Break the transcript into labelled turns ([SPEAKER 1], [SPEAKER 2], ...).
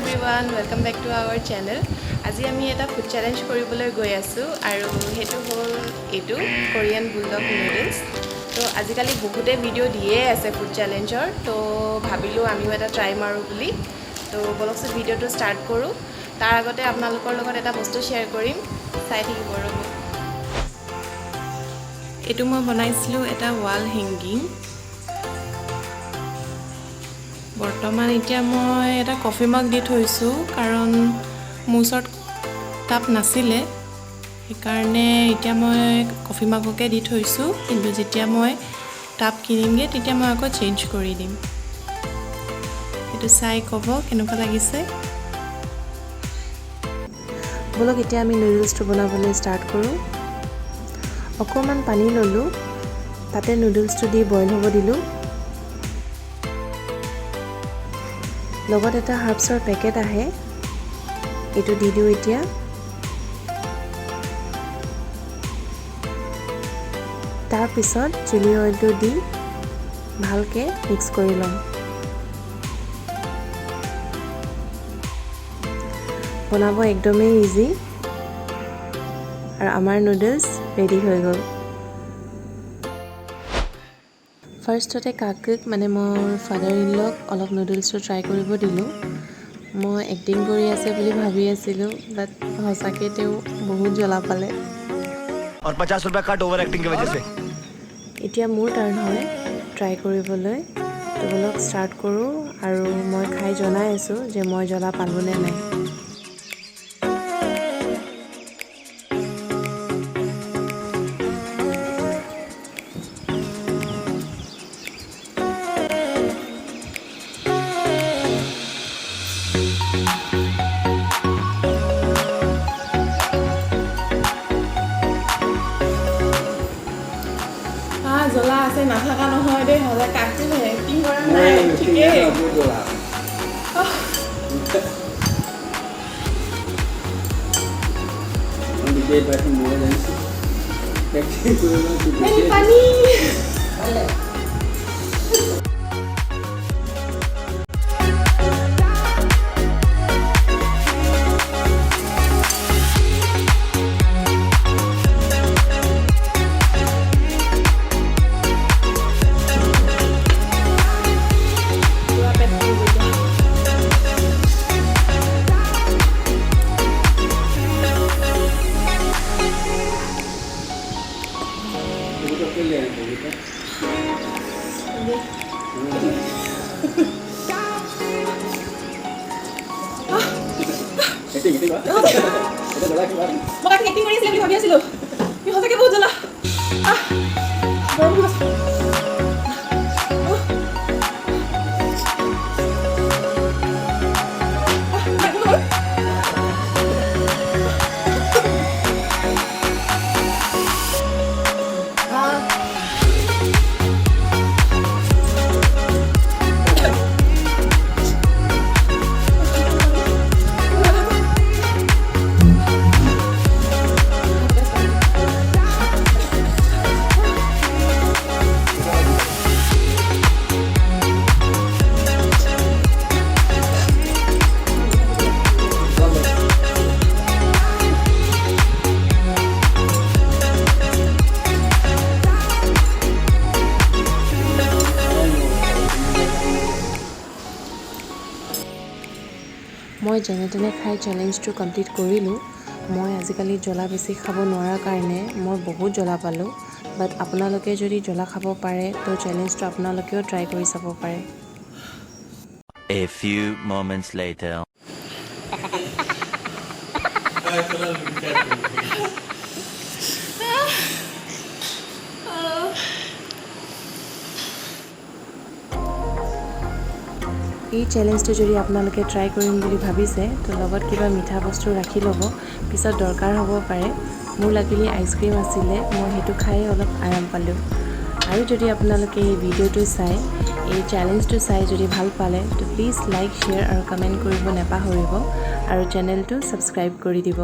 [SPEAKER 1] everyone, welcome back to our channel. আজি আমি এটা ফুড চ্যালেঞ্জ কৰিবলৈ গৈ আছো আৰু হেতু হল এটো কোৰিয়ান বুলডগ নুডলস। তো আজিকালি বহুতে ভিডিও দিয়ে আছে ফুড চ্যালেঞ্জৰ, তো ভাবিলো আমিও এটা ট্ৰাই মাৰো বুলি। তো বলকছে ভিডিওটো স্টাৰ্ট কৰো। তাৰ আগতে আপোনালোকৰ লগত এটা বস্তু শেয়াৰ কৰিম, চাই থাকিব ৰব। এটো মই বনাইছিলো এটা ওয়াল হ্যাঙ্গিং। বৰ্তমান এতিয়া মই এটা কফি মগ দি থৈছো কাৰণ মুছৰ কাপ নাছিলে, সেইকাৰণে এতিয়া মই কফি মগকে দি থৈছো, কিন্তু যেতিয়া মই কাপ কিনিমগে তেতিয়া মই আকৌ চেঞ্জ কৰি দিম। এটো চাই ক'ব কেনেকুৱা লাগিছে। বলক এতিয়া আমি নুডলছটো বনাবলৈ ষ্টাৰ্ট কৰো। অকমান পানী ললো, তাতে নুডলছটো দি বইল হ'ব দিলো। লগত এটা হাৰ্বছৰ পেকেট আহে, এটো দি দিও এতিয়া। তাৰ পিছত চিলি অইলটো দি ভালকে মিক্স কৰি লম। বনাব একদমেই ইজি আৰু আমাৰ নুডলছ ৰেডি হৈ গ'ল। ফাৰ্ষ্টতে কাকুক মানে মোৰ ফাদাৰ ইন লক অলপ নুডলছটো ট্ৰাই কৰিব দিলোঁ। মই এক্টিং কৰি আছে বুলি ভাবি আছিলোঁ, বাট সঁচাকৈ তেওঁ বহুত জ্বলা পালে।
[SPEAKER 2] और 50 रुपए कट ओवर एक्टिंग की वजह से।
[SPEAKER 1] এতিয়া মোৰ টাৰ্ণ হয় ট্ৰাই কৰিবলৈ। তো বলক ষ্টাৰ্ট কৰোঁ আৰু মই খাই জনাই আছোঁ যে মই জ্বলা পালোঁ নে নাই। জ্বলা আছে নাথাকা নহয় দেই, হ'লে কাকটো এক্টিং কৰা নাই ঠিকেই। পানী মই এক্টিং কৰি আছিলোঁ বুলি ভাবি আছিলোঁ, সঁচাকৈ বহুত জ্বলা। মই যেনে তেনে খাই চেলেঞ্জটো কমপ্লিট কৰিলোঁ। মই আজিকালি জ্বলা বেছি খাব নোৱাৰাৰ কাৰণে মই বহুত জ্বলা পালোঁ, বাট আপোনালোকে যদি জ্বলা খাব পাৰে তো চেলেঞ্জটো আপোনালোকেও ট্ৰাই কৰি চাব পাৰে।
[SPEAKER 2] A few moments later. এই চেলেঞ্জটো যদি আপোনালোকে ট্ৰাই কৰিম বুলি ভাবিছে তো লগত কিবা মিঠা বস্তু ৰাখি ল'ব, পিছত দৰকাৰ হ'ব পাৰে। মোৰ লাগিলে আইচক্ৰীম আছিলে, মই সেইটো খাই অলপ আৰাম পালোঁ। আৰু যদি আপোনালোকে এই ভিডিঅ'টো চাই, এই চেলেঞ্জটো চাই যদি ভাল পালে তো প্লিজ লাইক, শ্বেয়াৰ আৰু কমেণ্ট কৰিব নাপাহৰিব আৰু চেনেলটো ছাবস্ক্ৰাইব কৰি দিব।